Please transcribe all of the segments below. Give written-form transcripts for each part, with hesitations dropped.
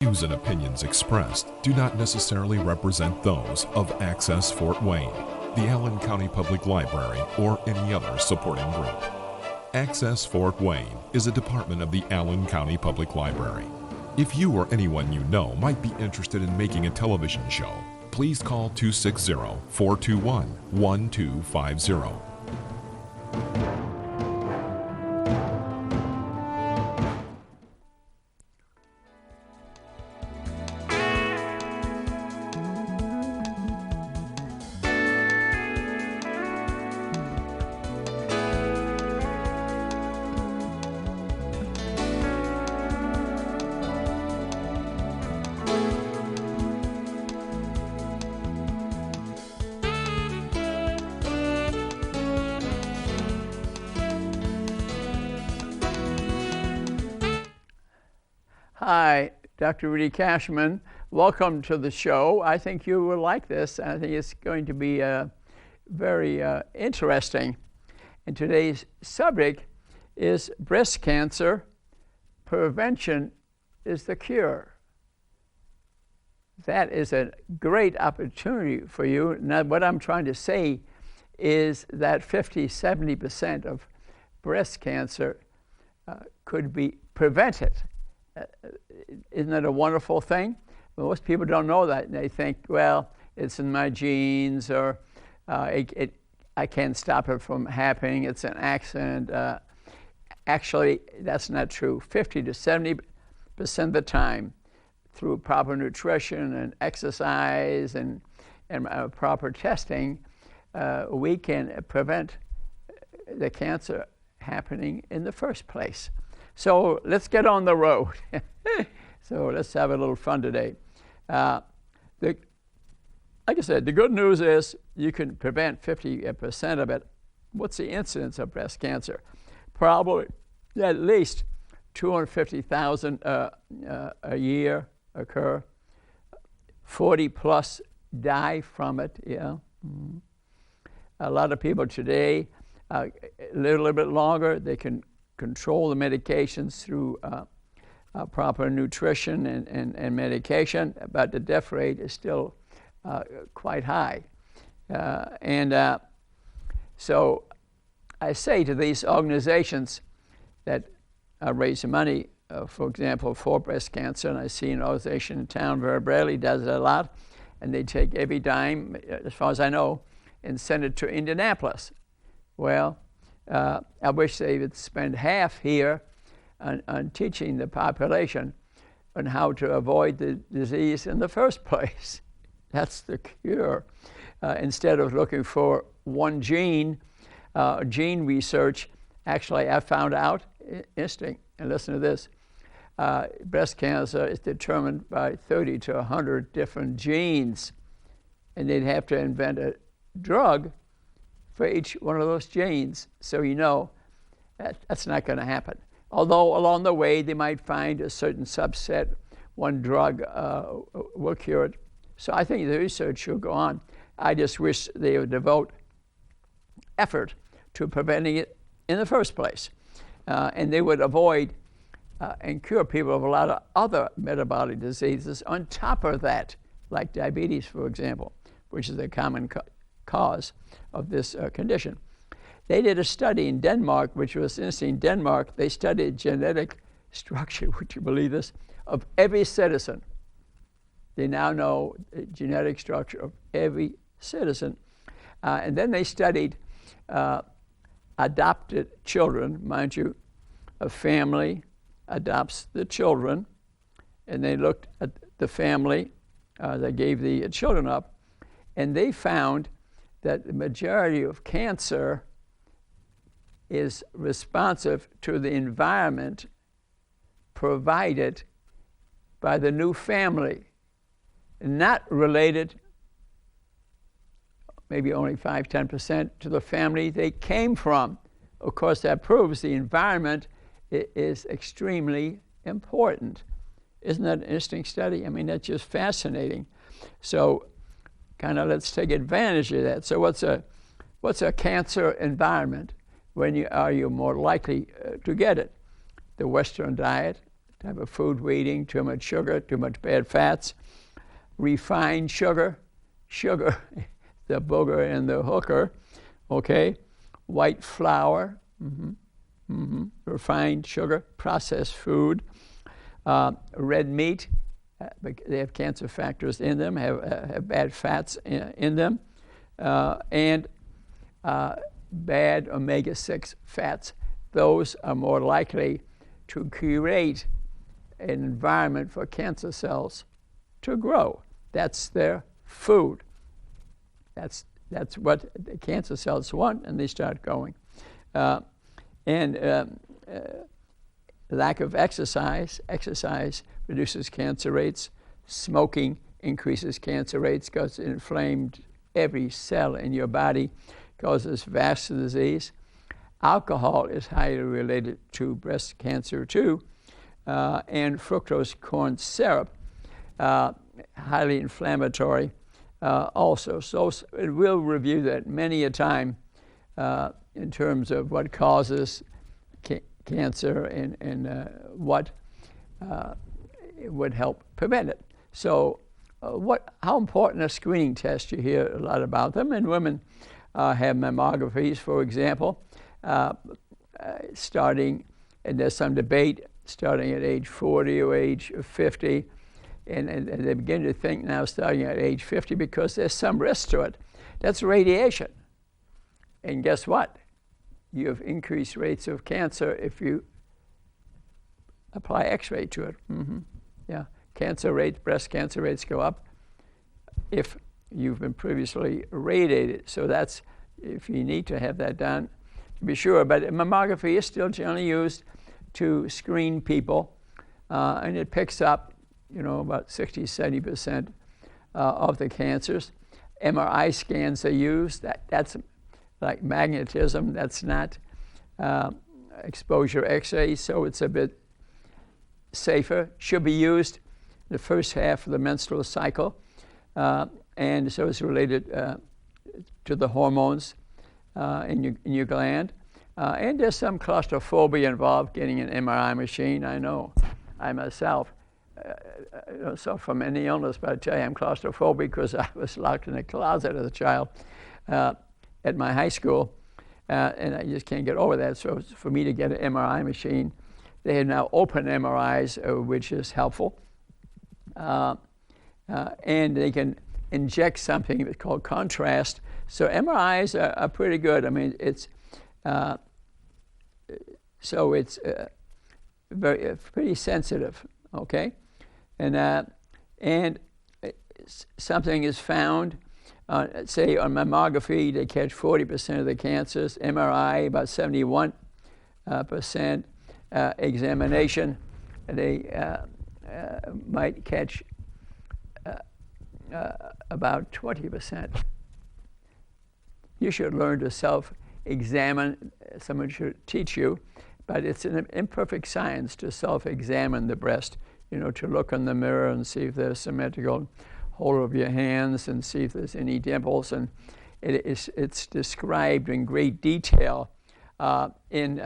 Views and opinions expressed do not necessarily represent those of Access Fort Wayne, the Allen County Public Library, or any other supporting group. Access Fort Wayne is a department of the Allen County Public Library. If you or anyone you know might be interested in making a television show, please call 260-421-1250. Hi, Dr. Rudy Cashman. Welcome to the show. I think you will like this. I think it's going to be very interesting. And today's subject is breast cancer. Prevention is the cure. That is a great opportunity for you. Now, what I'm trying to say is that 50-70% of breast cancer could be prevented. Isn't that a wonderful thing? Most people don't know that. They think, well, it's in my genes, or I can't stop it from happening. It's an accident. Actually, that's not true. 50-70% of the time, through proper nutrition and exercise and proper testing, we can prevent the cancer happening in the first place. So let's get on the road. So let's have a little fun today. Like I said, the good news is you can prevent 50% of it. What's the incidence of breast cancer? Probably at least 250,000 a year occur. 40 plus die from it. Yeah. Mm-hmm. A lot of people today live a little bit longer. They can control the medications through proper nutrition and medication, but the death rate is still quite high. So I say to these organizations that raise money, for example, for breast cancer, and I see an organization in town, Vera Bradley, does it a lot, and they take every dime, as far as I know, and send it to Indianapolis. Well, I wish they would spend half here on teaching the population on how to avoid the disease in the first place. That's the cure. Instead of looking for one gene, gene research, actually I found out, interesting, and listen to this, breast cancer is determined by 30 to 100 different genes, and they'd have to invent a drug for each one of those genes, so you know that's not going to happen. Although along the way they might find a certain subset, one drug will cure it. So I think the research should go on. I just wish they would devote effort to preventing it in the first place. And they would avoid and cure people of a lot of other metabolic diseases on top of that, like diabetes, for example, which is a common cause of this condition. They did a study in Denmark, which was interesting. In Denmark, they studied genetic structure, would you believe this, of every citizen. They now know the genetic structure of every citizen. And then they studied adopted children. Mind you, a family adopts the children, and they looked at the family that gave the children up, and they found that the majority of cancer is responsive to the environment provided by the new family, not related, maybe only 5-10%, to the family they came from. Of course, that proves the environment is extremely important. Isn't that an interesting study? I mean, that's just fascinating. So kind of let's take advantage of that. So what's a cancer environment? When are you more likely to get it? The Western diet, type of food we're eating, too much sugar, too much bad fats, refined sugar, the booger and the hooker, okay, white flour, refined sugar, processed food, red meat, they have cancer factors in them, have bad fats in them, and bad omega-6 fats. Those are more likely to create an environment for cancer cells to grow. That's their food. That's what the cancer cells want, and they start going. Lack of exercise reduces cancer rates. Smoking increases cancer rates because it inflamed every cell in your body, causes vascular disease. Alcohol is highly related to breast cancer too, and fructose corn syrup, highly inflammatory also. So we'll review that many a time in terms of what causes cancer and what would help prevent it. So how important a screening test? You hear a lot about them, and women have mammographies, for example, starting, and there's some debate, starting at age 40 or age 50, and they begin to think now starting at age 50 because there's some risk to it. That's radiation. And guess what? You have increased rates of cancer if you apply X-ray to it. Yeah, cancer rates, breast cancer rates go up if you've been previously radiated. So that's, if you need to have that done, to be sure. But mammography is still generally used to screen people, and it picks up, about 60, 70% of the cancers. MRI scans are used. That's like magnetism. That's not exposure X-ray, so it's a bit safer. Should be used the first half of the menstrual cycle, and so it's related to the hormones in your gland. And there's some claustrophobia involved getting an MRI machine. I know I myself don't suffer from any illness, but I tell you I'm claustrophobic because I was locked in a closet as a child at my high school, and I just can't get over that. So for me to get an MRI machine, they have now open MRIs, which is helpful. And they can inject something that's called contrast. So MRIs are pretty good. I mean, it's very pretty sensitive, okay? And something is found, say on mammography, they catch 40% of the cancers. MRI, about 71%. Examination, they might catch about 20%. You should learn to self-examine. Someone should teach you, but it's an imperfect science to self-examine the breast, to look in the mirror and see if there's symmetrical hold of your hands and see if there's any dimples. And it's described in great detail in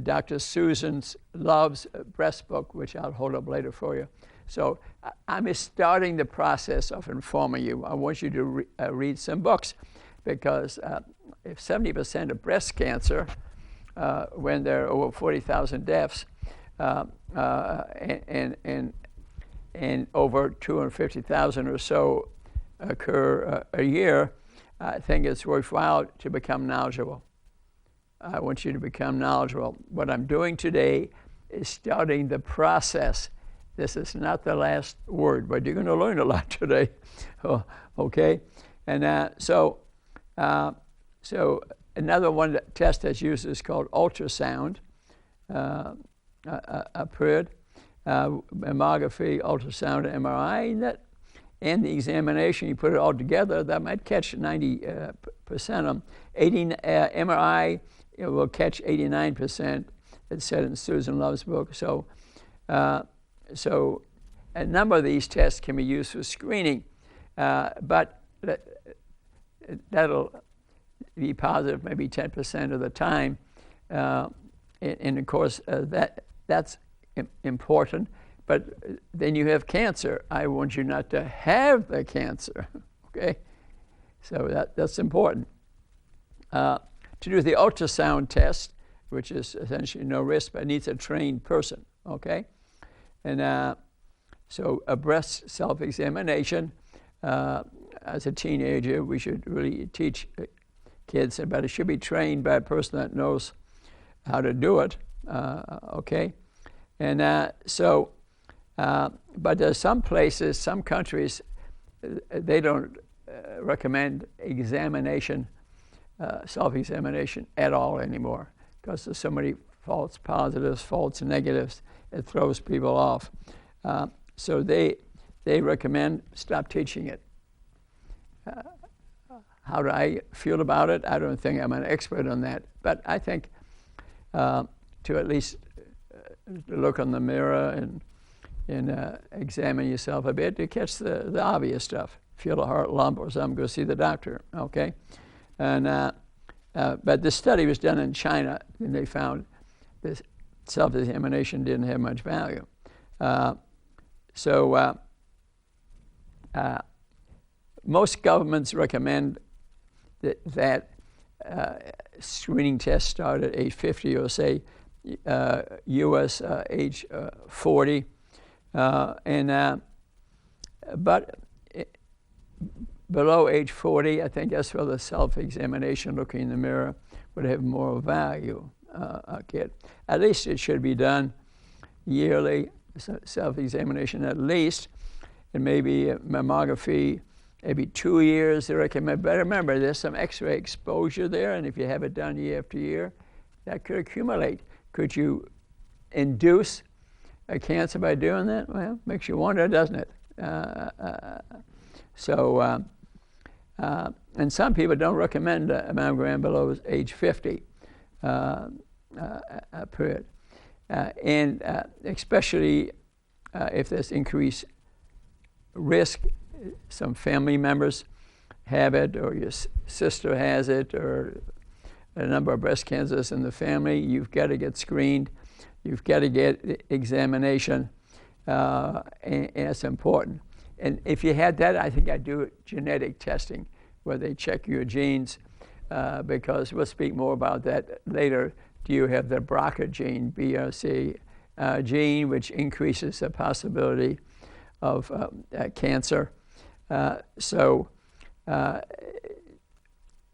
Dr. Susan Love's breast book, which I'll hold up later for you. So I'm starting the process of informing you. I want you to read some books, because if 70% of breast cancer, when there are over 40,000 deaths, and over 250,000 or so occur a year, I think it's worthwhile to become knowledgeable. I want you to become knowledgeable. What I'm doing today is starting the process. This is not the last word, but you're going to learn a lot today. Okay? And so another one test that's used is called ultrasound. I've heard mammography, ultrasound, and MRI, and the examination, you put it all together, that might catch 90% of them. MRI, will catch 89%. It's said in Susan Love's book. So a number of these tests can be used for screening, but that'll be positive maybe 10% of the time. And of course, that's important. But then you have cancer. I want you not to have the cancer, okay? So that's important. To do the ultrasound test, which is essentially no risk, but needs a trained person, okay? And so a breast self-examination, as a teenager, we should really teach kids about it. Should be trained by a person that knows how to do it, okay? And but there's some places, some countries, they don't recommend examination, self-examination at all anymore, because there's so many false positives, false negatives. It throws people off. So they recommend stop teaching it. How do I feel about it? I don't think I'm an expert on that, but I think to at least look in the mirror and examine yourself a bit to catch the obvious stuff. Feel a heart lump or something, go see the doctor, okay? And but this study was done in China, and they found this self-examination didn't have much value. Most governments recommend that screening tests start at age 50, or say U.S. Age 40. But below age 40, I think that's where the self-examination, looking in the mirror, would have more value. At least it should be done yearly, self-examination at least, and maybe mammography every 2 years, they recommend. But remember, there's some X-ray exposure there, and if you have it done year after year, that could accumulate. Could you induce a cancer by doing that? Well, makes you wonder, doesn't it? And some people don't recommend a mammogram below age 50 period. And especially if there's increased risk, some family members have it, or your sister has it, or a number of breast cancers in the family, you've got to get screened. You've got to get examination, and it's important. And if you had that, I think I'd do genetic testing, where they check your genes, because we'll speak more about that later. Do you have the BRCA gene, BRCA gene, which increases the possibility of cancer?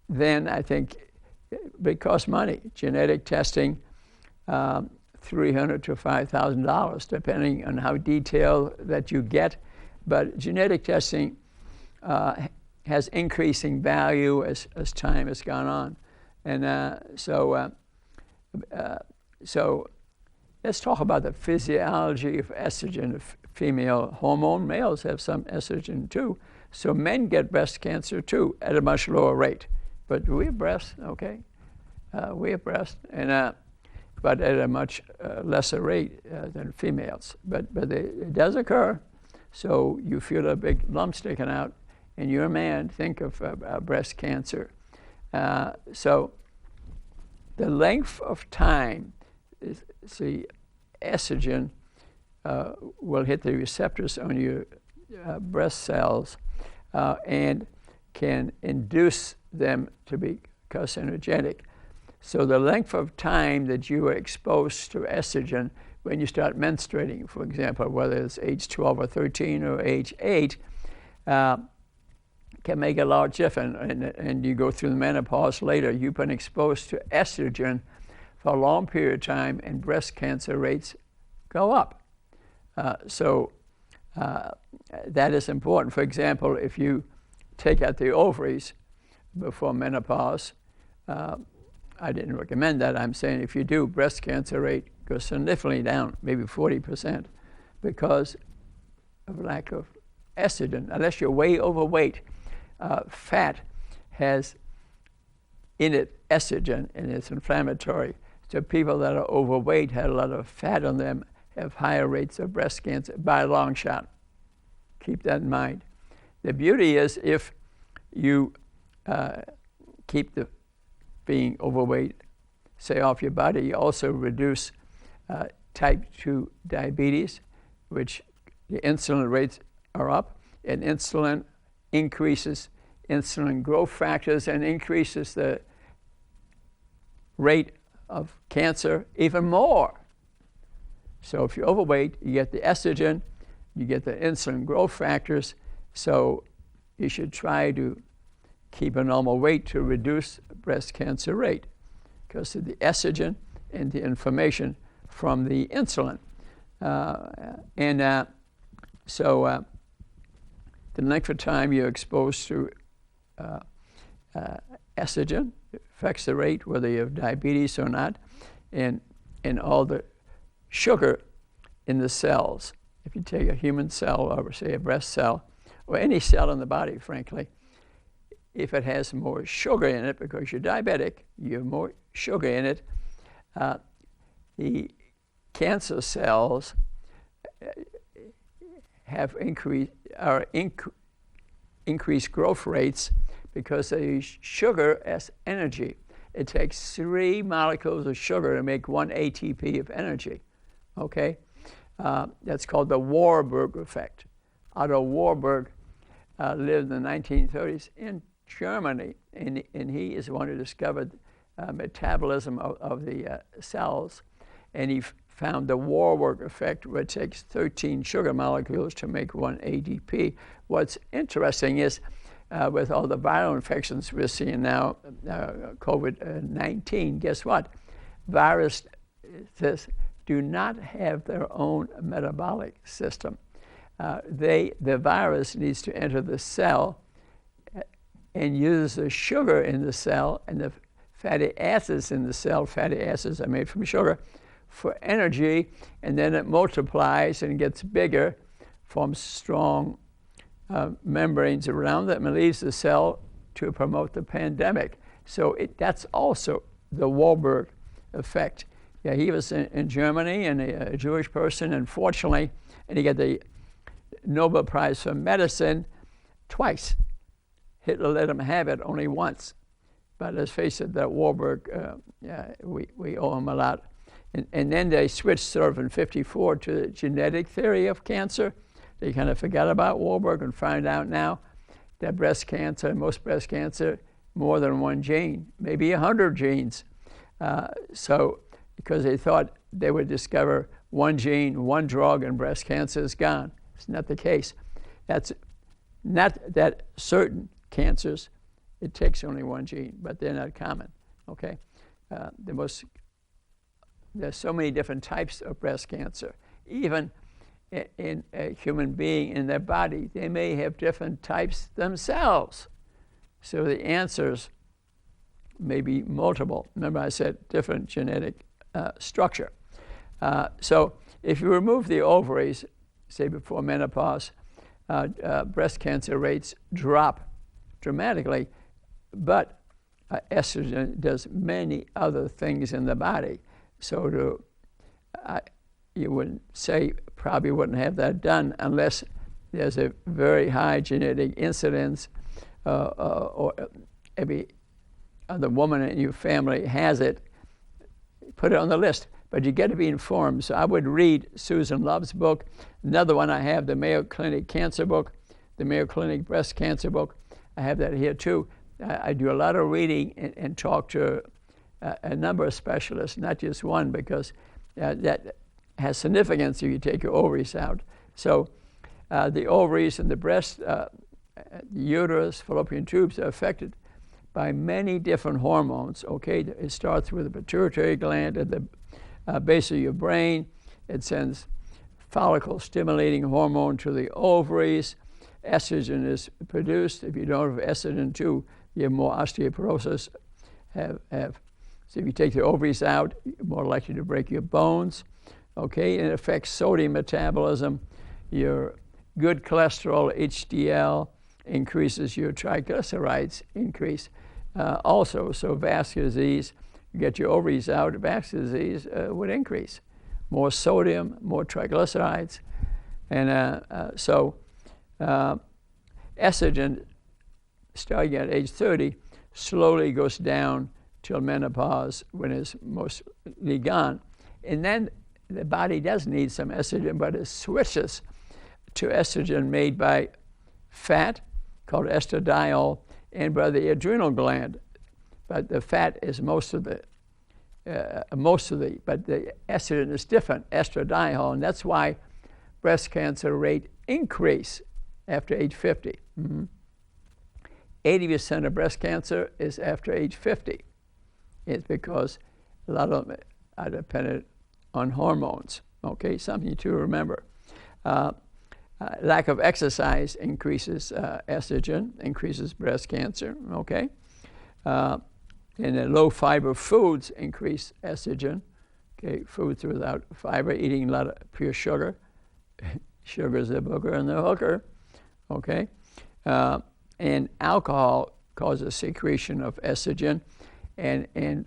Then I think it costs money. Genetic testing, $300 to $5,000, depending on how detailed that you get. But genetic testing has increasing value as time has gone on. And so let's talk about the physiology of estrogen, female hormone. Males have some estrogen too. So men get breast cancer too at a much lower rate. But we have breasts, okay? We have breasts, but at a much lesser rate than females. But it does occur. So you feel a big lump sticking out, and you're a man, think of breast cancer. So the length of time, see, estrogen will hit the receptors on your breast cells and can induce them to be carcinogenic. So the length of time that you are exposed to estrogen when you start menstruating, for example, whether it's age 12 or 13 or age 8, can make a large difference. And you go through the menopause later, you've been exposed to estrogen for a long period of time, and breast cancer rates go up. So that is important. For example, if you take out the ovaries before menopause, I didn't recommend that. I'm saying if you do, breast cancer rate goes significantly down, maybe 40%, because of lack of estrogen. Unless you're way overweight, fat has in it estrogen, and it's inflammatory. So people that are overweight, had a lot of fat on them, have higher rates of breast cancer by a long shot. Keep that in mind. The beauty is if you keep the being overweight, say, off your body, you also reduce type 2 diabetes, which the insulin rates are up, and insulin increases insulin growth factors and increases the rate of cancer even more. So if you're overweight, you get the estrogen, you get the insulin growth factors, so you should try to keep a normal weight to reduce breast cancer rate because of the estrogen and the inflammation from the insulin. So the length of time you're exposed to estrogen affects the rate, whether you have diabetes or not, and all the sugar in the cells. If you take a human cell, or say a breast cell, or any cell in the body, frankly, if it has more sugar in it, because you're diabetic, you have more sugar in it, the cancer cells have increased growth rates because they use sugar as energy. It takes 3 molecules of sugar to make 1 ATP of energy, okay? That's called the Warburg effect. Otto Warburg lived in the 1930s in Germany, and he is the one who discovered metabolism of the cells, and he found the Warburg effect, where it takes 13 sugar molecules to make 1 ADP. What's interesting is with all the viral infections we're seeing now, COVID-19, guess what? Viruses do not have their own metabolic system. The virus needs to enter the cell and use the sugar in the cell and the fatty acids in the cell. Fatty acids are made from sugar for energy, and then it multiplies and gets bigger, forms strong membranes around it, and leaves the cell to promote the pandemic. So that's also the Warburg effect. Yeah, he was in Germany, and a Jewish person, unfortunately, and he got the Nobel Prize for Medicine twice. Hitler let him have it only once. But let's face it, that Warburg, we owe him a lot. And then they switched sort of in 1954 to the genetic theory of cancer. They kind of forgot about Warburg and found out now that breast cancer, most breast cancer, more than 1 gene, maybe 100 genes. So because they thought they would discover 1 gene, 1 drug, and breast cancer is gone. It's not the case. That's not that certain cancers, it takes only 1 gene, but they're not common, okay? There's so many different types of breast cancer. Even in a human being, in their body, they may have different types themselves. So the answers may be multiple. Remember I said different genetic structure. So if you remove the ovaries, say before menopause, breast cancer rates drop dramatically, but estrogen does many other things in the body. So you would say probably wouldn't have that done unless there's a very high genetic incidence or every other woman in your family has it. Put it on the list, but you get to be informed. So I would read Susan Love's book. Another one I have, the Mayo Clinic Cancer book, the Mayo Clinic Breast Cancer book. I have that here too. I do a lot of reading and talk to a number of specialists, not just one, because that has significance if you take your ovaries out. So the ovaries and the breast, the uterus, fallopian tubes are affected by many different hormones, okay? It starts with the pituitary gland at the base of your brain. It sends follicle-stimulating hormone to the ovaries. Estrogen is produced. If you don't have estrogen too, you have more osteoporosis. So if you take the ovaries out, you're more likely to break your bones, okay? And it affects sodium metabolism. Your good cholesterol, HDL, increases. Your triglycerides increase also. So vascular disease, you get your ovaries out, vascular disease would increase. More sodium, more triglycerides. And so estrogen, starting at age 30, slowly goes down till menopause when it's mostly gone. And then the body does need some estrogen, but it switches to estrogen made by fat called estradiol and by the adrenal gland. But the fat is most of the, but the estrogen is different, estradiol, and that's why breast cancer rate increase after age 50. 80% of breast cancer is after age 50. It's because a lot of them are dependent on hormones. Okay, something to remember. Lack of exercise increases estrogen, increases breast cancer. Okay, and then low fiber foods increase estrogen. Okay, foods without fiber, eating a lot of pure sugar. Sugar's the booger and the hooker. Okay, and alcohol causes secretion of estrogen, and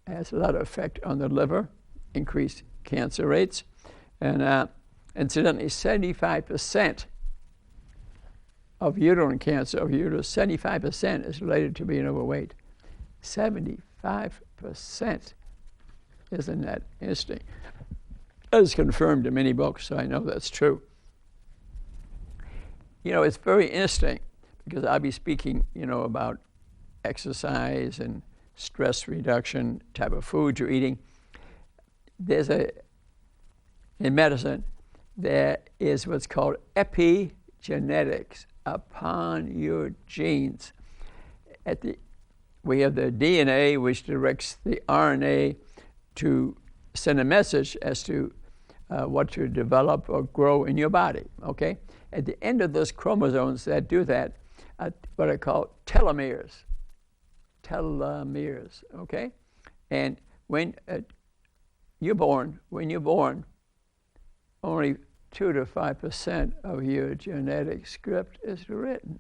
has a lot of effect on the liver, increased cancer rates, and incidentally, 75% of uterine cancer of uterus, 75% is related to being overweight. 75%. Isn't that interesting? That is confirmed in many books, so I know that's true. You know, it's very interesting because I'll be speaking, about exercise and stress reduction, type of food you're eating. In medicine, there is what's called epigenetics upon your genes. We have the DNA, which directs the RNA to send a message as to what to develop or grow in your body, okay? At the end of those chromosomes that do that, what are called telomeres. Telomeres, okay? And when you're born, only 2 to 5% of your genetic script is written.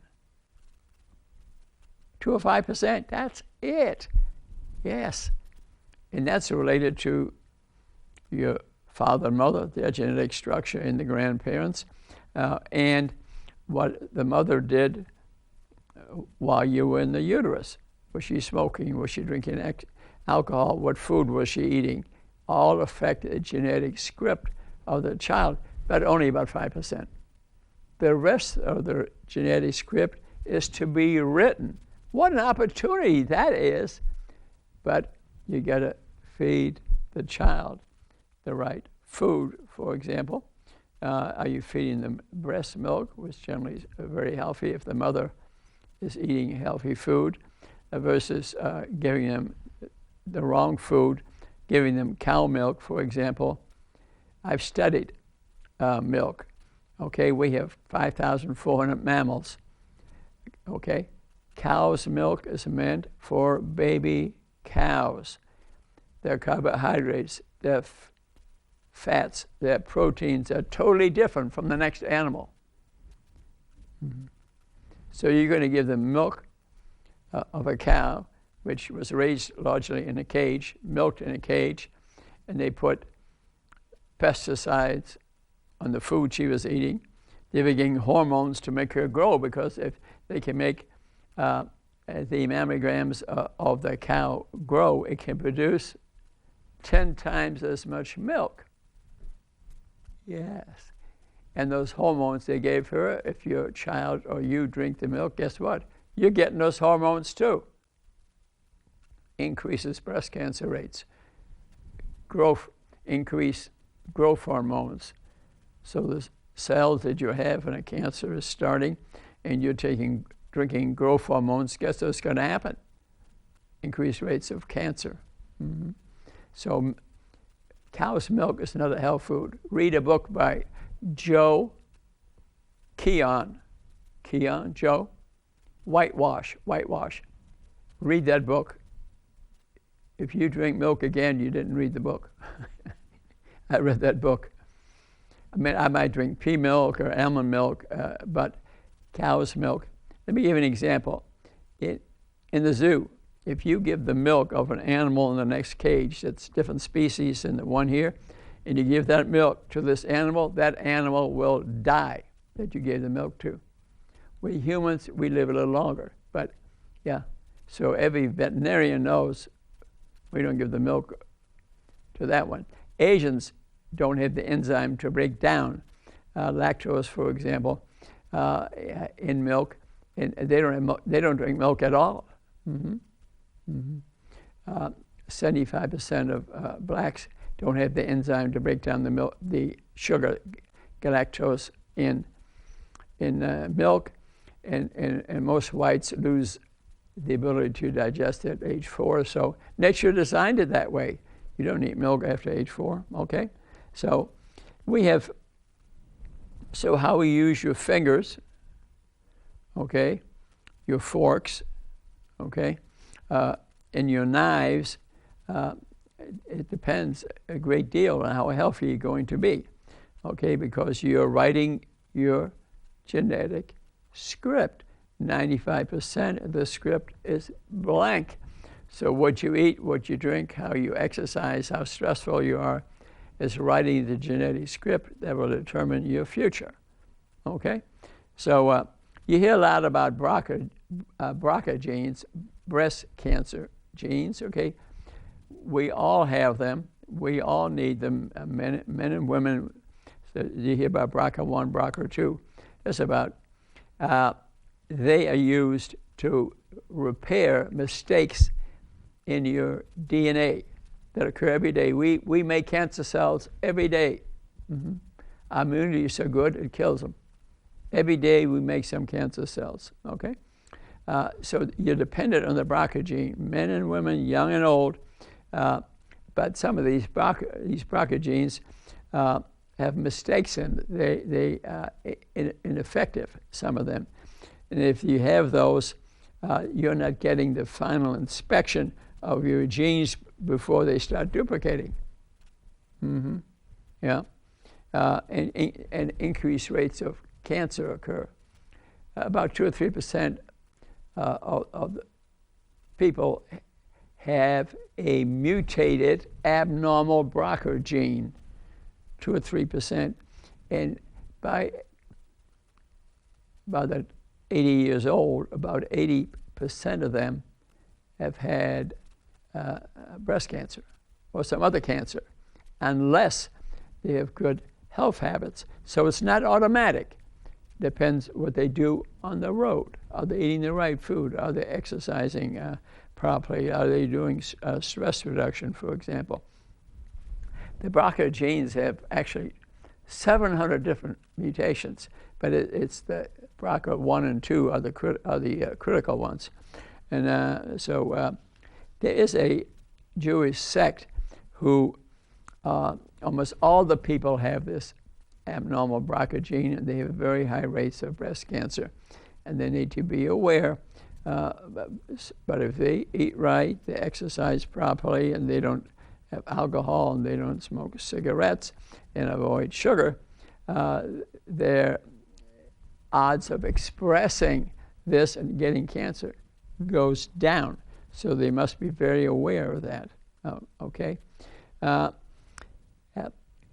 2 or 5%, that's it. Yes. And that's related to your father and mother, their genetic structure, and the grandparents, and what the mother did while you were in the uterus. Was she smoking? Was she drinking alcohol? What food was she eating? All affect the genetic script of the child, but only about 5%. The rest of the genetic script is to be written. What an opportunity that is, but you got to feed the child the right food, for example. Are you feeding them breast milk, which generally is very healthy if the mother is eating healthy food, versus giving them the wrong food, giving them cow milk, for example. I've studied milk. Okay, we have 5,400 mammals. Okay, cow's milk is meant for baby cows. Their carbohydrates, their fats, their proteins are totally different from the next animal. So you're going to give them milk of a cow, which was raised largely in a cage, milked in a cage, and they put pesticides on the food she was eating. They were getting hormones to make her grow, because if they can make the mammograms of the cow grow, it can produce 10 times as much milk. Yes. And those hormones they gave her, if your child or you drink the milk, guess what? You're getting those hormones too. Increases breast cancer rates. Increase growth hormones. So the cells that you have when a cancer is starting and you're drinking growth hormones, guess what's going to happen? Increased rates of cancer. So cow's milk is another health food. Read a book by Joe Keon, Joe, Whitewash. Read that book. If you drink milk again, you didn't read the book. I read that book. I mean, I might drink pea milk or almond milk, but cow's milk. Let me give you an example. In the zoo, if you give the milk of an animal in the next cage that's different species than the one here, and you give that milk to this animal, that animal will die that you gave the milk to. We humans, we live a little longer, but yeah. So every veterinarian knows we don't give the milk to that one. Asians don't have the enzyme to break down lactose, for example, in milk, and they don't drink milk at all. 75% of blacks don't have the enzyme to break down the sugar, galactose in milk, and most whites lose the ability to digest it at age 4. So nature designed it that way. You don't eat milk after age 4. Okay, so how we use your fingers, okay, your forks, okay, and your knives. It depends a great deal on how healthy you're going to be, okay, because you're writing your genetic script. 95% of the script is blank. So what you eat, what you drink, how you exercise, how stressful you are, is writing the genetic script that will determine your future, okay? So you hear a lot about BRCA genes, breast cancer genes, okay? We all have them. We all need them, men and women. So you hear about BRCA1, BRCA2. That's about, they are used to repair mistakes in your DNA that occur every day. We make cancer cells every day. Our immunity is so good, it kills them. Every day we make some cancer cells, okay? So you're dependent on the BRCA gene, men and women, young and old. But some of these BRCA genes have mistakes in them. They're ineffective, some of them. And if you have those, you're not getting the final inspection of your genes before they start duplicating. Yeah. And increased rates of cancer occur. About 2 or 3% of the people have a mutated abnormal BRCA gene, 2 or 3%, and by about 80 years old, about 80% of them have had breast cancer or some other cancer, unless they have good health habits. So it's not automatic. Depends what they do on the road. Are they eating the right food? Are they exercising properly? Are they doing stress reduction, for example? The BRCA genes have actually 700 different mutations, but it's the BRCA1 and 2 are the critical ones. And so there is a Jewish sect who almost all the people have this abnormal BRCA gene, and they have very high rates of breast cancer, and they need to be aware. But if they eat right, they exercise properly, and they don't have alcohol, and they don't smoke cigarettes, and avoid sugar, their odds of expressing this and getting cancer goes down. So they must be very aware of that. Okay.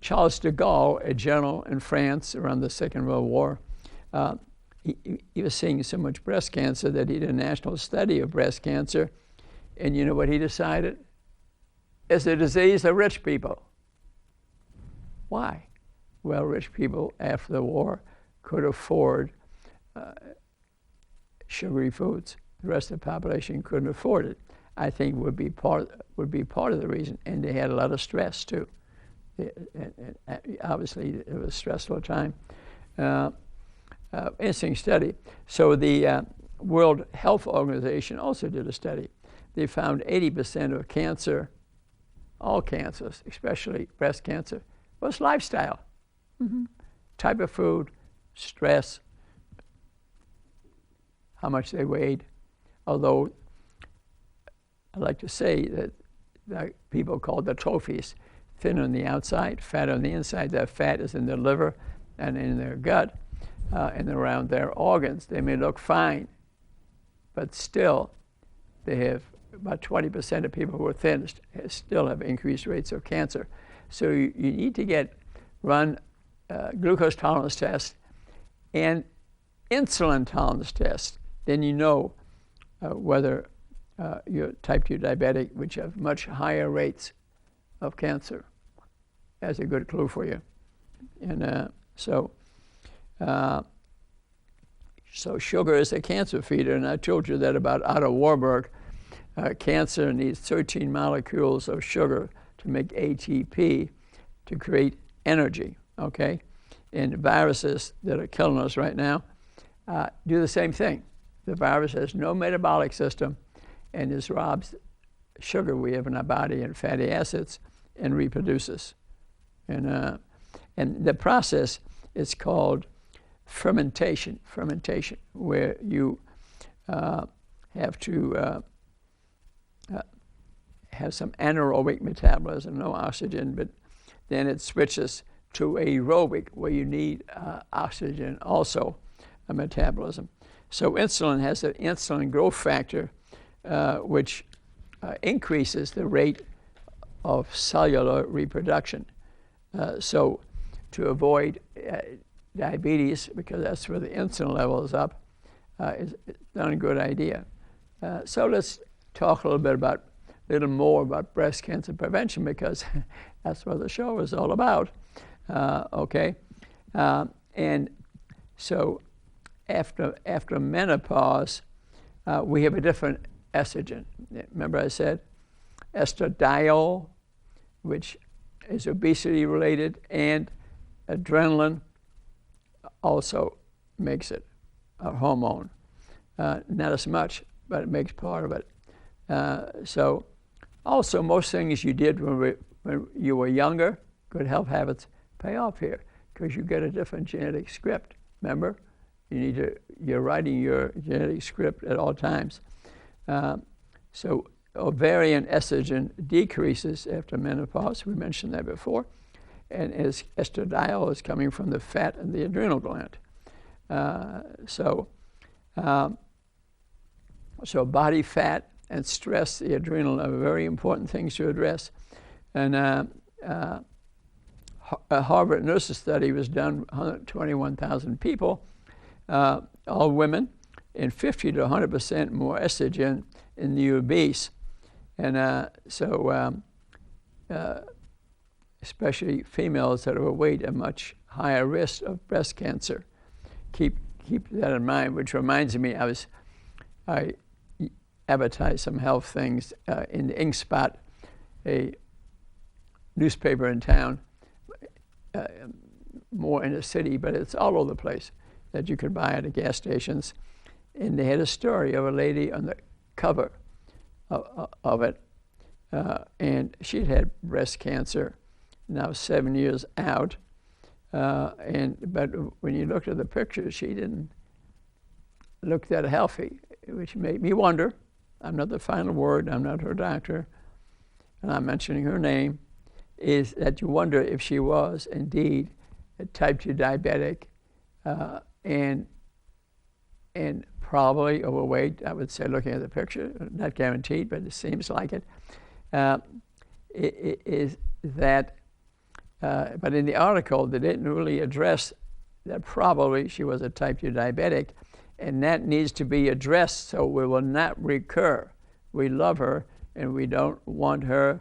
Charles de Gaulle, a general in France around the Second World War, he was seeing so much breast cancer that he did a national study of breast cancer. And you know what he decided? It's a disease of rich people. Why? Well, rich people after the war could afford sugary foods. The rest of the population couldn't afford it. I think would be part of the reason. And they had a lot of stress too. Obviously, it was a stressful time. Interesting study. So the World Health Organization also did a study. They found 80% of cancer, all cancers, especially breast cancer, was lifestyle. Type of food, stress, how much they weighed. Although I like to say that people call the trophies thin on the outside, fat on the inside. That fat is in their liver and in their gut and around their organs. They may look fine, but still they have about 20% of people who are thin still have increased rates of cancer. So you need to run glucose tolerance test and insulin tolerance test. Then you know whether you're type 2 diabetic, which have much higher rates of cancer. has a good clue for you. And so sugar is a cancer feeder, and I told you that about Otto Warburg. Cancer needs 13 molecules of sugar to make ATP to create energy, okay? And viruses that are killing us right now do the same thing. The virus has no metabolic system and just robs sugar we have in our body and fatty acids and reproduces. And the process is called fermentation, where you have to have some anaerobic metabolism, no oxygen, but then it switches to aerobic, where you need oxygen also, a metabolism. So insulin has an insulin growth factor, which increases the rate of cellular reproduction. So to avoid diabetes, because that's where the insulin level is up, is not a good idea. So let's talk a little more about breast cancer prevention, because that's what the show is all about. Okay, and so after menopause, we have a different estrogen. Remember I said estradiol, which is obesity related, and adrenaline also makes it a hormone. Not as much, but it makes part of it. So also most things you did when you were younger, good health habits, pay off here, because you get a different genetic script. Remember, you're writing your genetic script at all times. So ovarian estrogen decreases after menopause. We mentioned that before. And as estradiol is coming from the fat in the adrenal gland. So body fat and stress, the adrenal, are very important things to address. And a Harvard nurses study was done, 121,000 people, all women, and 50 to 100% more estrogen in the obese. And especially females that are overweight, a much higher risk of breast cancer. Keep that in mind, which reminds me, I advertised some health things in the Ink Spot, a newspaper in town, more in the city, but it's all over the place, that you could buy at the gas stations. And they had a story of a lady on the cover of it, and she'd had breast cancer, now 7 years out, but when you looked at the picture, she didn't look that healthy, which made me wonder. I'm not the final word, I'm not her doctor, and I'm mentioning her name, is that you wonder if she was indeed a type 2 diabetic and probably overweight. I would say, looking at the picture, not guaranteed, but it seems like it. Is that, but in the article, they didn't really address that probably she was a type 2 diabetic, and that needs to be addressed so we will not recur. We love her, and we don't want her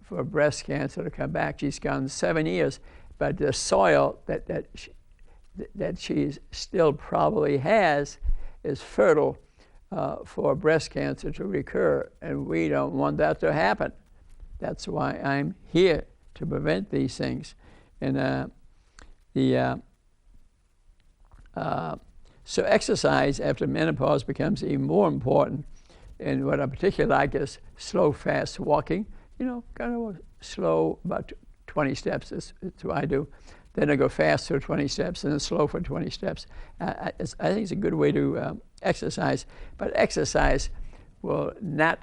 for breast cancer to come back. She's gone 7 years, but the soil that she still probably has is fertile for breast cancer to recur, and we don't want that to happen. That's why I'm here, to prevent these things. And so exercise after menopause becomes even more important. And what I particularly like is slow, fast walking. Kind of slow, about 20 steps is what I do. Then I go fast for 20 steps and then slow for 20 steps. I think it's a good way to exercise, but exercise will not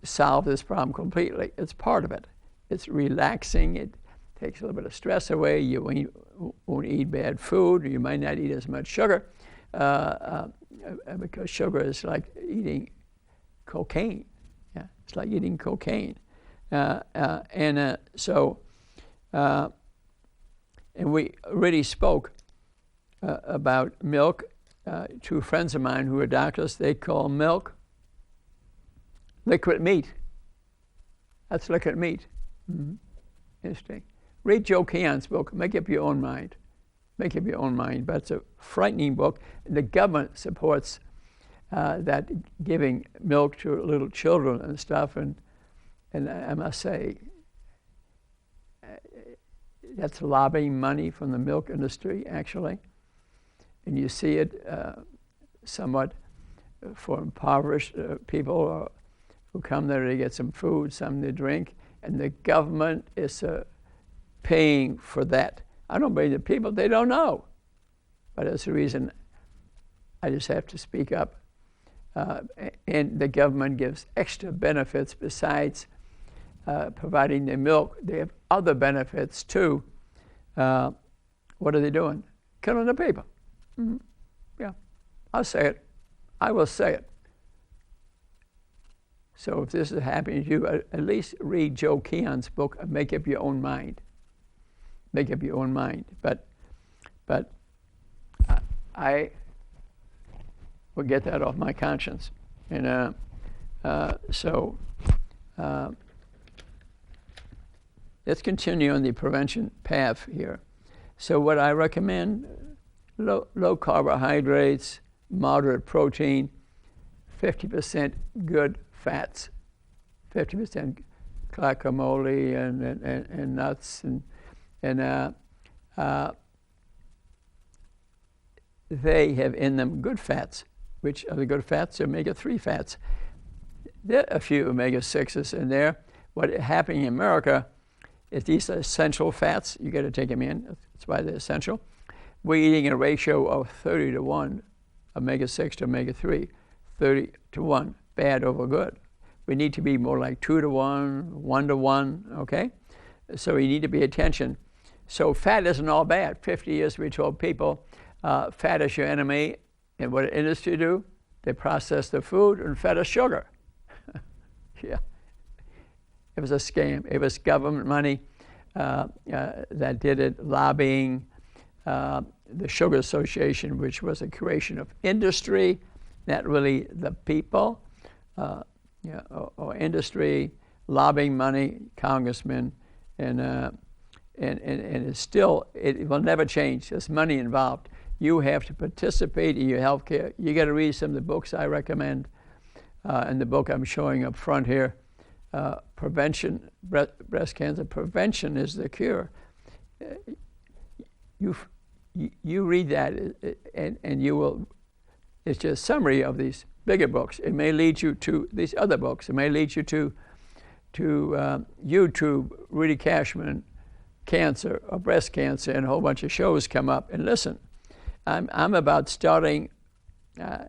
solve this problem completely. It's part of it. It's relaxing. It takes a little bit of stress away. You won't eat bad food. You might not eat as much sugar because sugar is like eating cocaine. Yeah, it's like eating cocaine. And we already spoke about milk. Two friends of mine who are doctors, they call milk liquid meat. That's liquid meat. Mm-hmm. Interesting. Read Joe Keon's book, Make Up Your Own Mind. Make Up Your Own Mind. But it's a frightening book. The government supports that giving milk to little children and stuff. And I must say, that's lobbying money from the milk industry, actually. And you see it somewhat for impoverished people who come there to get some food, something to drink, and the government is paying for that. I don't blame the people, they don't know. But that's the reason I just have to speak up. And the government gives extra benefits besides providing the milk. They have other benefits too. What are they doing? Killing the people. Mm-hmm. Yeah, I'll say it. I will say it. So if this is happening to you, at least read Joe Keon's book, Make Up Your Own Mind. Make Up Your Own Mind. But I will get that off my conscience. And let's continue on the prevention path here. So what I recommend, low carbohydrates, moderate protein, 50% good fats, 50% guacamole and nuts and they have in them good fats. Which are the good fats? Omega-3 fats. There are a few omega-6s in there. What is happening in America is these are essential fats. You got to take them in. That's why they're essential. We're eating a ratio of 30 to 1, omega-6 to omega-3, 30 to 1, bad over good. We need to be more like 2 to 1, 1 to 1, okay? So we need to pay attention. So fat isn't all bad. 50 years we told people, fat is your enemy. And what the industry do? They process the food and fed us sugar. Yeah. It was a scam. It was government money that did it, lobbying the Sugar Association, which was a creation of industry, not really the people, or industry, lobbying money, congressmen, and it's still, it will never change. There's money involved. You have to participate in your health care. You got to read some of the books I recommend. And the book I'm showing up front here, Prevention, Breast Cancer Prevention is the Cure. You read that and you will, it's just a summary of these bigger books. It may lead you to these other books. It may lead you to YouTube, Rudy Cashman, cancer or breast cancer, and a whole bunch of shows come up. And listen, I'm about starting the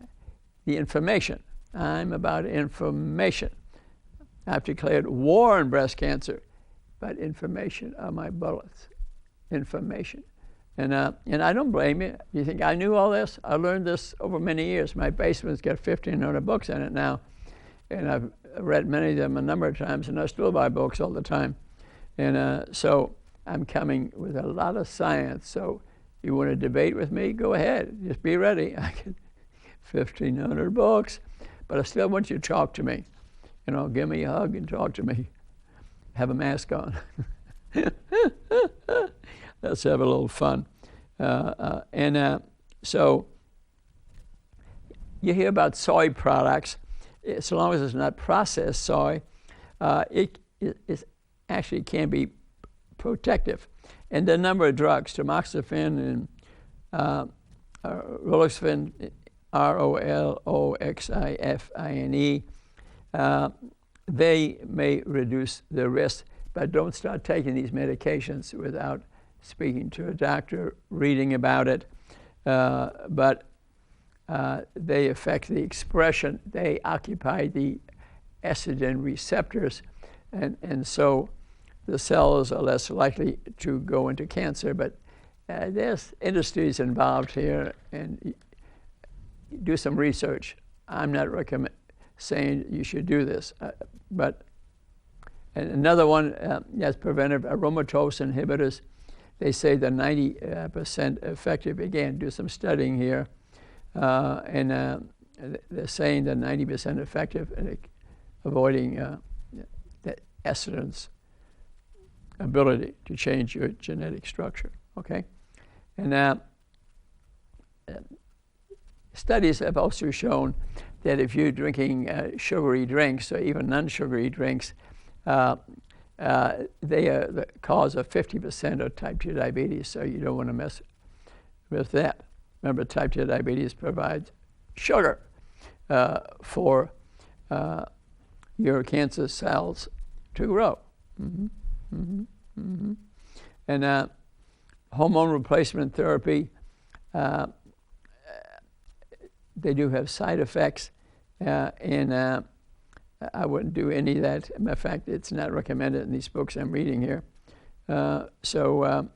information. I'm about information. I've declared war on breast cancer, but information are my bullets. Information. And I don't blame you. You think I knew all this? I learned this over many years. My basement's got 1,500 books in it now, and I've read many of them a number of times, and I still buy books all the time. And so I'm coming with a lot of science. So you want to debate with me? Go ahead. Just be ready. I get 1,500 books, but I still want you to talk to me. You know, give me a hug and talk to me. Have a mask on. Let's have a little fun. So you hear about soy products. So long as it's not processed soy, it actually can be protective. And the number of drugs, tamoxifen and roloxifene, Roloxifene, they may reduce the risk, but don't start taking these medications without speaking to a doctor, reading about it. But they affect the expression. They occupy the estrogen receptors, and so the cells are less likely to go into cancer. But there's industries involved here, and do some research. I'm not saying you should do this, but and another one that's preventive aromatase inhibitors. They say they're 90% effective. Again, do some studying here, and they're saying they're 90% effective in avoiding the estrogens. ability to change your genetic structure, okay? And studies have also shown that if you're drinking sugary drinks or even non-sugary drinks, they are the cause of 50% of type 2 diabetes, so you don't want to mess with that. Remember, type 2 diabetes provides sugar for your cancer cells to grow. And hormone replacement therapy, they do have side effects, and I wouldn't do any of that. Matter of fact, it's not recommended in these books I'm reading here. So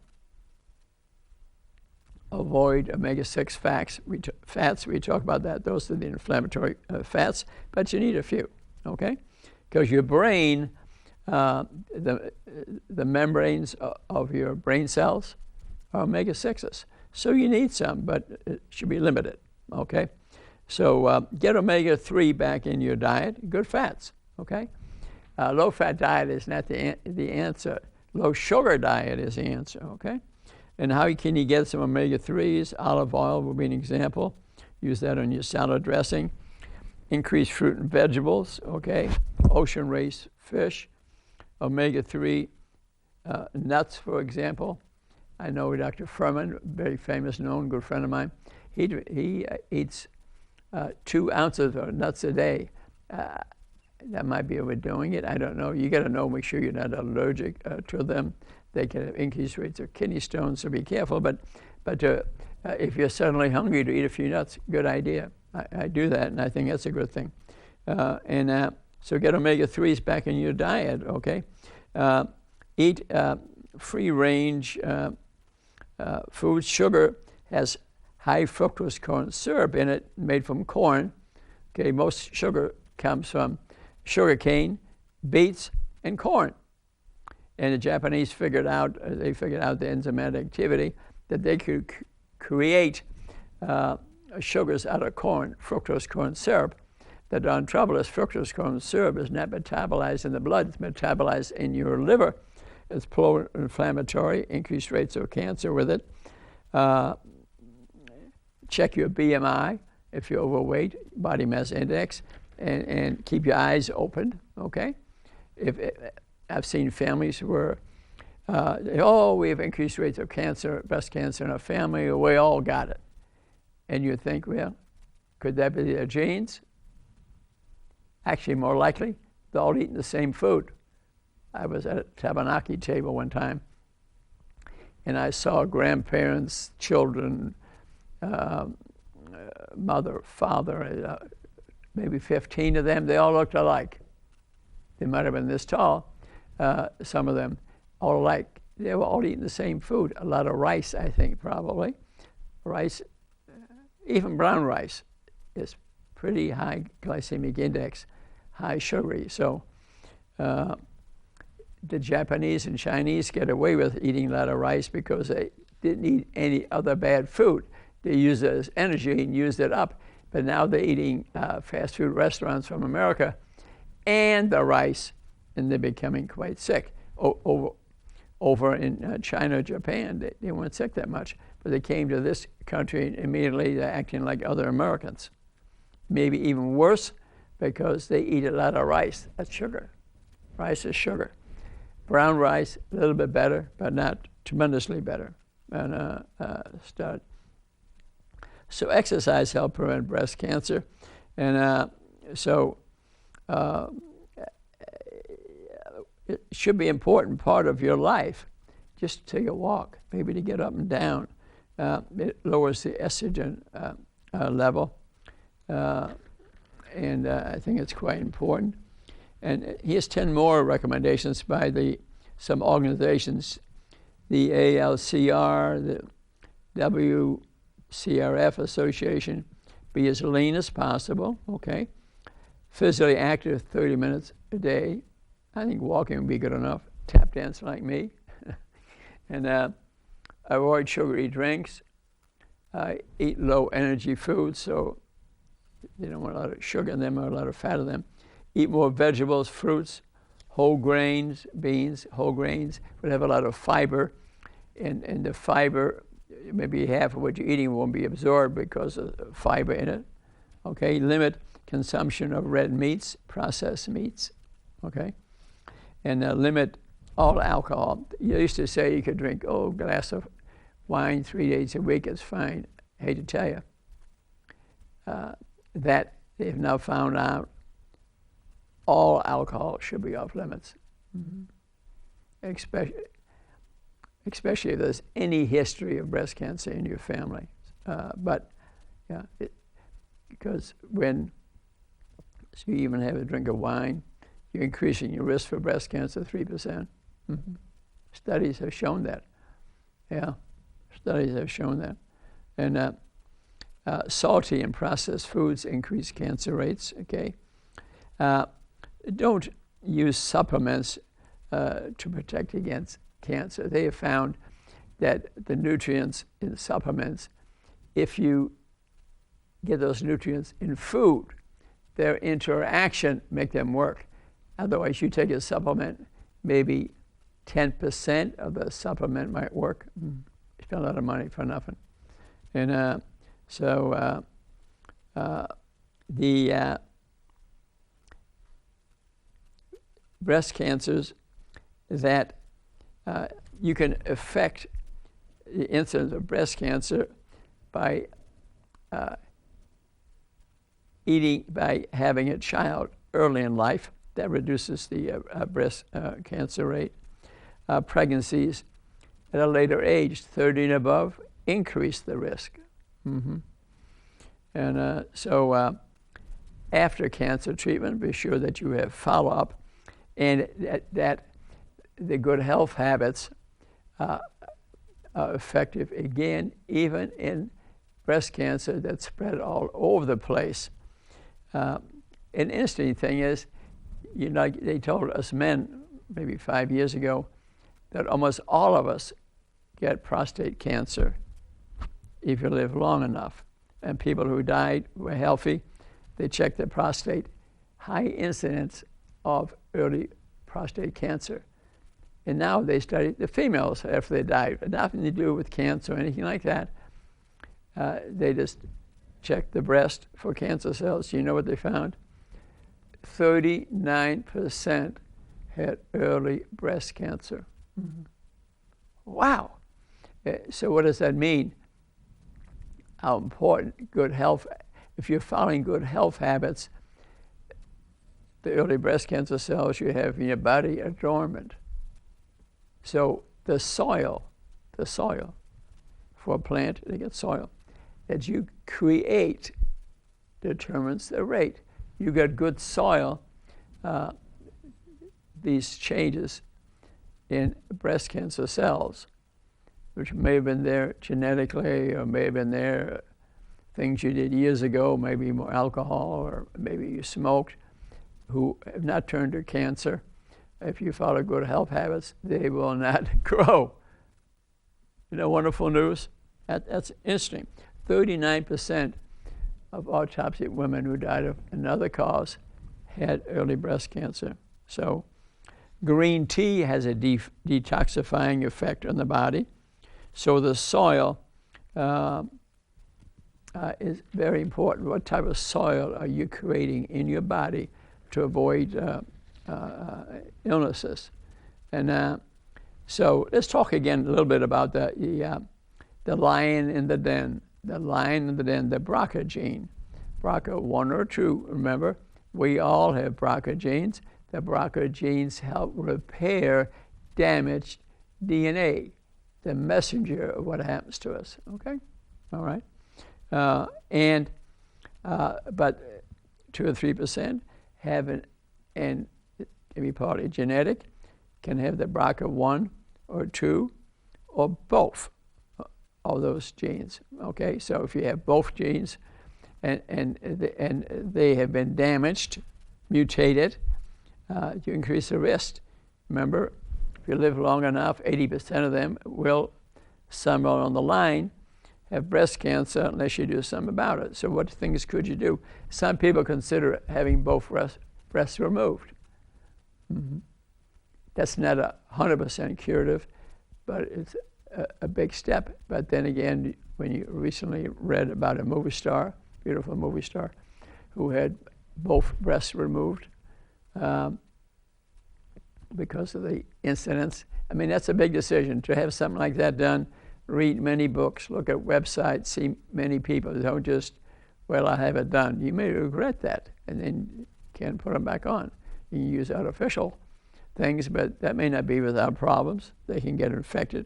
avoid omega-6 fats. We talk about that. Those are the inflammatory fats, but you need a few, okay? Because your brain, the membranes of your brain cells are omega-6s. So you need some, but it should be limited, okay? So get omega-3 back in your diet, good fats, okay? Low-fat diet is not the answer. Low-sugar diet is the answer, okay? And how can you get some omega-3s? Olive oil will be an example. Use that on your salad dressing. Increase fruit and vegetables, okay? Ocean-raised fish, omega-3 nuts, for example. I know Dr. Furman, very famous, known, good friend of mine. He eats 2 ounces of nuts a day. That might be overdoing it. I don't know. You got to know, make sure you're not allergic to them. They can have increased rates of kidney stones, so be careful. But if you're suddenly hungry to eat a few nuts, good idea. I do that, and I think that's a good thing. So get omega-3s back in your diet, okay? Eat free-range foods. Sugar has high fructose corn syrup in it, made from corn. Okay, most sugar comes from sugar cane, beets, and corn. And the Japanese figured out the enzymatic activity that they could create sugars out of corn, fructose corn syrup. The darn trouble is fructose corn syrup is not metabolized in the blood, it's metabolized in your liver. It's pro-inflammatory, increased rates of cancer with it. Check your BMI if you're overweight, body mass index, and keep your eyes open, okay? I've seen families where, we have increased rates of cancer, breast cancer in our family, we all got it. And you think, well, could that be their genes? Actually, more likely, they're all eating the same food. I was at a tabanaki table one time, and I saw grandparents, children, mother, father, maybe 15 of them. They all looked alike. They might have been this tall, some of them, all alike. They were all eating the same food. A lot of rice, I think, probably. Rice, even brown rice, is pretty high glycemic index, high sugary. So the Japanese and Chinese get away with eating a lot of rice because they didn't eat any other bad food. They used it as energy and used it up. But now they're eating fast food restaurants from America and the rice, and they're becoming quite sick. Over in China, Japan, they weren't sick that much, but they came to this country and immediately they're acting like other Americans. Maybe even worse because they eat a lot of rice. That's sugar. Rice is sugar. Brown rice, a little bit better, but not tremendously better. And So exercise helps prevent breast cancer. And it should be an important part of your life, just to take a walk, maybe to get up and down. It lowers the estrogen level, and I think it's quite important. And here's 10 more recommendations by some organizations, the ALCR, the WCRF Association. Be as lean as possible, okay? Physically active 30 minutes a day. I think walking would be good enough. Tap dance like me. And avoid sugary drinks. Eat low energy foods, so you don't want a lot of sugar in them or a lot of fat in them. Eat more vegetables, fruits, whole grains, beans, whole grains would have a lot of fiber, and the fiber, maybe half of what you're eating won't be absorbed because of the fiber in it. Okay, limit consumption of red meats, processed meats. Okay, and limit all alcohol. You used to say you could drink a glass of wine 3 days a week. It's fine. I hate to tell you that they've now found out all alcohol should be off limits. Mm-hmm. Especially if there's any history of breast cancer in your family. Because so you even have a drink of wine, you're increasing your risk for breast cancer 3%. Mm-hmm. Studies have shown that. Yeah, studies have shown that. And salty and processed foods increase cancer rates, okay? Don't use supplements to protect against cancer. They have found that the nutrients in supplements, if you get those nutrients in food, their interaction make them work. Otherwise, you take a supplement, maybe 10% of the supplement might work. You spend a lot of money for nothing. And the breast cancers that you can affect the incidence of breast cancer by by having a child early in life. That reduces the breast cancer rate. Pregnancies at a later age, 30 and above, increase the risk. Mm-hmm. And so after cancer treatment, be sure that you have follow-up and that the good health habits are effective again, even in breast cancer that's spread all over the place. An interesting thing is, they told us men maybe 5 years ago that almost all of us get prostate cancer if you live long enough. And people who died were healthy. They checked their prostate, high incidence of early prostate cancer. And now they study the females after they died. Nothing to do with cancer or anything like that. They just checked the breast for cancer cells. You know what they found? 39% had early breast cancer. Mm-hmm. Wow. So what does that mean? How important good health, if you're following good health habits, the early breast cancer cells you have in your body are dormant. So the soil for a plant, they get soil, that you create determines the rate. You get good soil, these changes in breast cancer cells, which may have been there genetically or may have been there things you did years ago, maybe more alcohol or maybe you smoked, who have not turned to cancer. If you follow good health habits, they will not grow. Wonderful news? That's interesting. 39% of autopsy women who died of another cause had early breast cancer. So green tea has a detoxifying effect on the body. So the soil is very important. What type of soil are you creating in your body to avoid illnesses? And so let's talk again a little bit about the lion in the den. The lion in the den, the BRCA gene. BRCA 1 or 2, remember, we all have BRCA genes. The BRCA genes help repair damaged DNA, the messenger of what happens to us, okay? All right? But 2 or 3% have and can be partly genetic, can have the BRCA 1 or 2 or both of those genes, okay? So if you have both genes and they have been damaged, mutated, you increase the risk. Remember, if you live long enough, 80% of them will, somewhere on the line, have breast cancer unless you do something about it. So what things could you do? Some people consider having both breasts removed. Mm-hmm. That's not 100% curative, but it's a big step. But then again, when you recently read about a movie star, beautiful movie star, who had both breasts removed because of the incidents. I mean, that's a big decision to have something like that done. Read many books, look at websites, see many people. Don't just, well, I have it done. You may regret that, and then you can't put them back on. You can use artificial things, but that may not be without problems. They can get infected,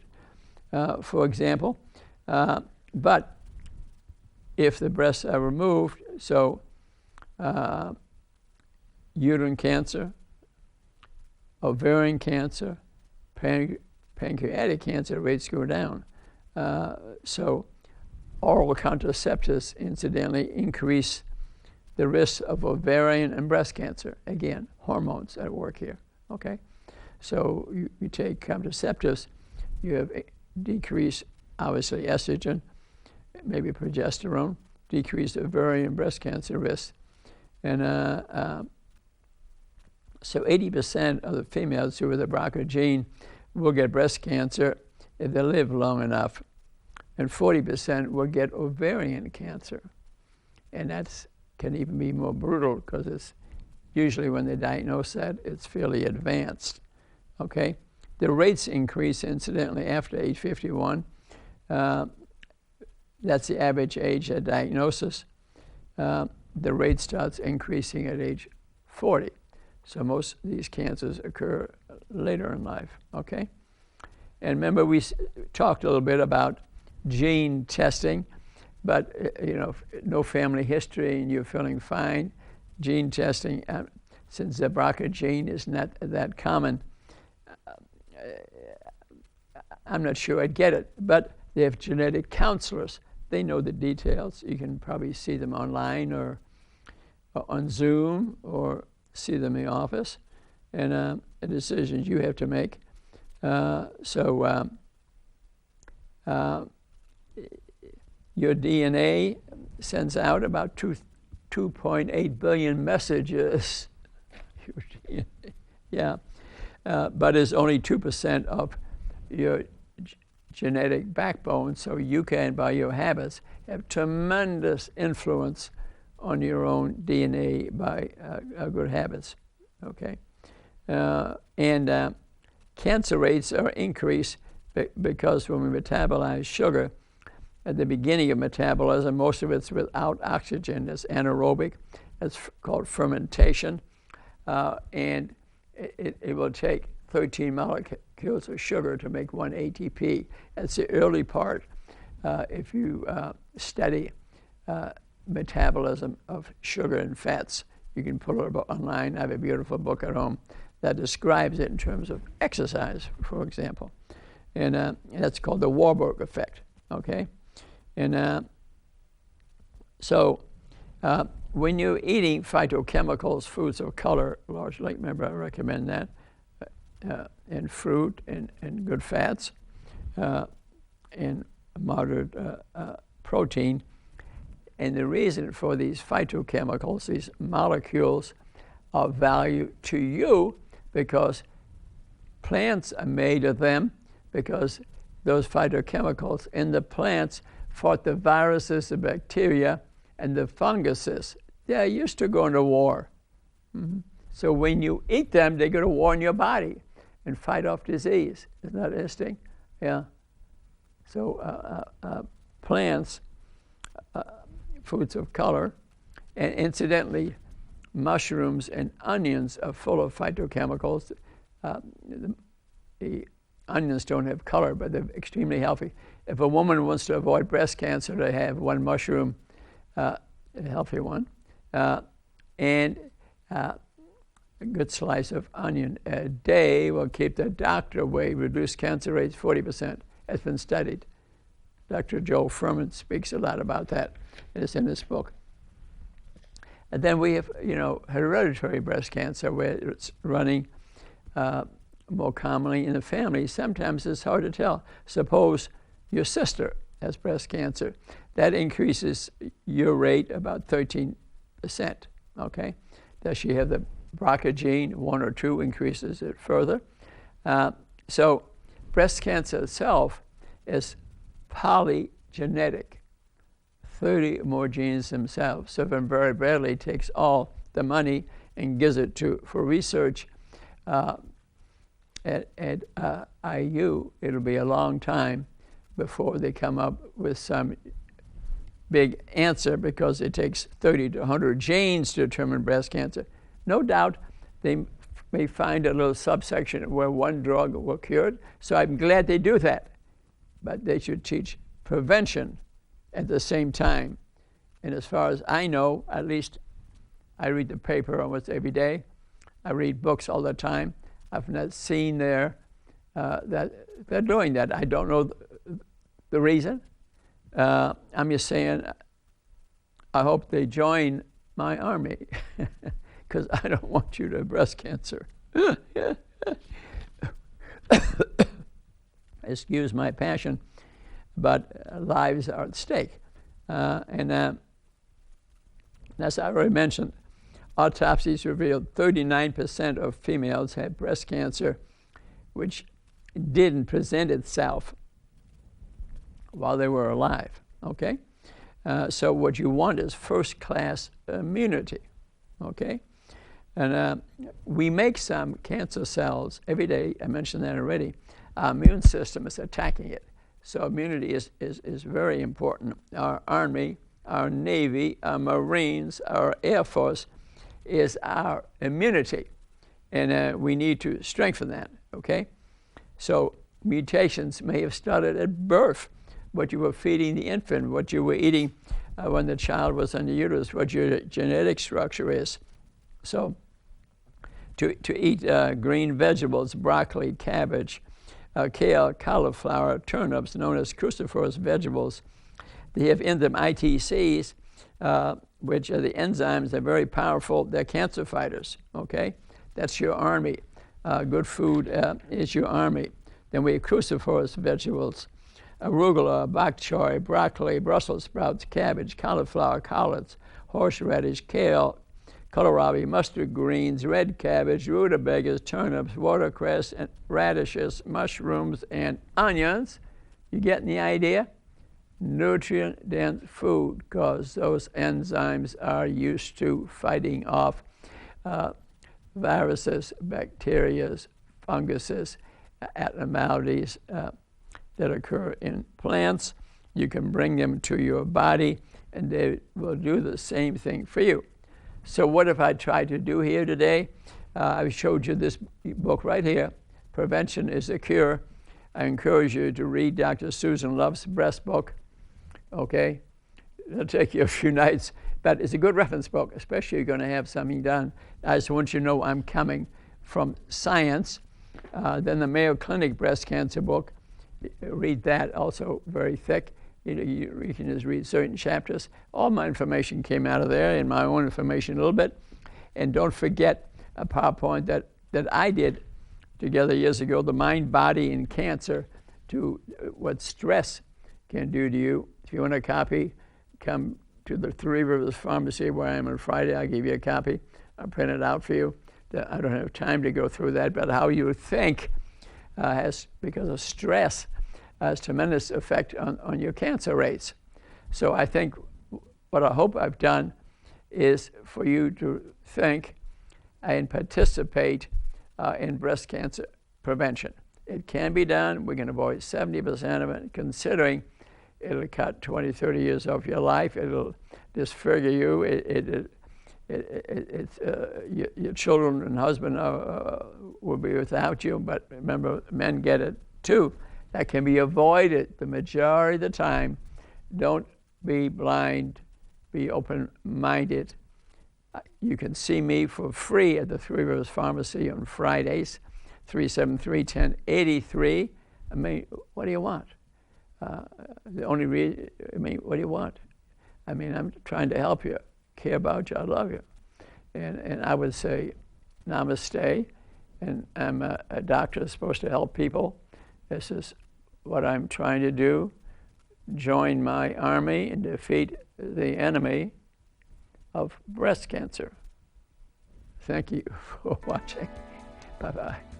for example. But if the breasts are removed, so uterine cancer, ovarian cancer, pancreatic cancer rates go down. So oral contraceptives, incidentally, increase the risk of ovarian and breast cancer. Again, hormones at work here, okay? So you take contraceptives, you have decreased, obviously, estrogen, maybe progesterone, decreased ovarian and breast cancer risk. And so 80% of the females who have the BRCA gene will get breast cancer if they live long enough, and 40% will get ovarian cancer. And that can even be more brutal because it's usually when they diagnose that, it's fairly advanced, okay? The rates increase, incidentally, after age 51. That's the average age at diagnosis. The rate starts increasing at age 40. So most of these cancers occur later in life, okay? And remember, we talked a little bit about gene testing, but no family history and you're feeling fine. Gene testing, since the BRCA gene is not that common, I'm not sure I'd get it, but they have genetic counselors. They know the details. You can probably see them online or on Zoom or see them in the office, and the decisions you have to make. Your DNA sends out about 2.8 billion messages. Yeah, but it's only 2% of your genetic backbone, so you can, by your habits, have tremendous influence on your own DNA by good habits, okay? And cancer rates are increased because when we metabolize sugar, at the beginning of metabolism, most of it's without oxygen. It's anaerobic. It's called fermentation. And it will take 13 molecules of sugar to make 1 ATP. That's the early part. If you study metabolism of sugar and fats, you can pull it up online. I have a beautiful book at home that describes it in terms of exercise, for example. And that's called the Warburg effect, okay? And so when you're eating phytochemicals, foods of color, largely, remember I recommend that, and fruit and good fats, and moderate protein. And the reason for these phytochemicals, these molecules, are of value to you because plants are made of them, because those phytochemicals in the plants fought the viruses, the bacteria, and the funguses. They're used to going to war. Mm-hmm. So when you eat them, they go to war in your body and fight off disease. Isn't that interesting? Yeah. So plants, foods of color, and incidentally, mushrooms and onions are full of phytochemicals. The onions don't have color, but they're extremely healthy. If a woman wants to avoid breast cancer, they have one mushroom, a healthy one, and a good slice of onion a day will keep the doctor away, reduce cancer rates 40%. It's been studied. Dr. Joel Fuhrman speaks a lot about that. It's in his book. And then we have, hereditary breast cancer, where it's running more commonly in the family. Sometimes it's hard to tell. Suppose your sister has breast cancer. That increases your rate about 13%, okay? Does she have the BRCA gene? 1 or 2 increases it further. So breast cancer itself is polygenetic, 30 or more genes themselves. So Van Bradley takes all the money and gives it for research at IU. It'll be a long time before they come up with some big answer, because it takes 30 to 100 genes to determine breast cancer. No doubt they may find a little subsection where one drug will cure it, so I'm glad they do that. But they should teach prevention at the same time. And as far as I know, at least I read the paper almost every day. I read books all the time. I've not seen that they're doing that. I don't know the reason. I'm just saying, I hope they join my army, because I don't want you to have breast cancer. Excuse my passion, but lives are at stake. And as I already mentioned, autopsies revealed 39% of females had breast cancer, which didn't present itself while they were alive, okay? So what you want is first-class immunity, okay? And we make some cancer cells every day. I mentioned that already. Our immune system is attacking it. So immunity is very important. Our Army, our Navy, our Marines, our Air Force is our immunity. And we need to strengthen that, okay? So mutations may have started at birth, what you were feeding the infant, what you were eating when the child was in the uterus, what your genetic structure is. So to eat green vegetables, broccoli, cabbage, kale, cauliflower, turnips, known as cruciferous vegetables. They have enzyme ITCs, which are the enzymes. They're very powerful. They're cancer fighters, okay? That's your army. Good food is your army. Then we have cruciferous vegetables, arugula, bok choy, broccoli, Brussels sprouts, cabbage, cauliflower, collards, horseradish, kale, kohlrabi, mustard greens, red cabbage, rutabagas, turnips, watercress, and radishes, mushrooms, and onions. You getting the idea? Nutrient-dense food, because those enzymes are used to fighting off viruses, bacteria, funguses, abnormalities that occur in plants. You can bring them to your body, and they will do the same thing for you. So what have I tried to do here today? I showed you this book right here, Prevention is the Cure. I encourage you to read Dr. Susan Love's breast book, okay? It'll take you a few nights, but it's a good reference book, especially if you're going to have something done. I just want you to know I'm coming from science. Then the Mayo Clinic breast cancer book, read that, also very thick. You can just read certain chapters. All my information came out of there, and my own information a little bit. And don't forget a PowerPoint that I did together years ago, The Mind, Body, and Cancer, to what stress can do to you. If you want a copy, come to the Three Rivers Pharmacy where I am on Friday. I'll give you a copy. I'll print it out for you. I don't have time to go through that, but how you think has, because of stress, has tremendous effect on your cancer rates. So I think what I hope I've done is for you to think and participate in breast cancer prevention. It can be done. We can avoid 70% of it, considering it'll cut 20, 30 years off your life. It'll disfigure you. Your children and husband will be without you, but remember, men get it too. That can be avoided the majority of the time. Don't be blind, be open-minded. You can see me for free at the Three Rivers Pharmacy on Fridays, 373-1083. I mean, what do you want? The only reason, what do you want? I mean, I'm trying to help you, care about you, I love you. And I would say, namaste, and I'm a doctor supposed to help people. This is what I'm trying to do. Join my army and defeat the enemy of breast cancer. Thank you for watching. Bye-bye.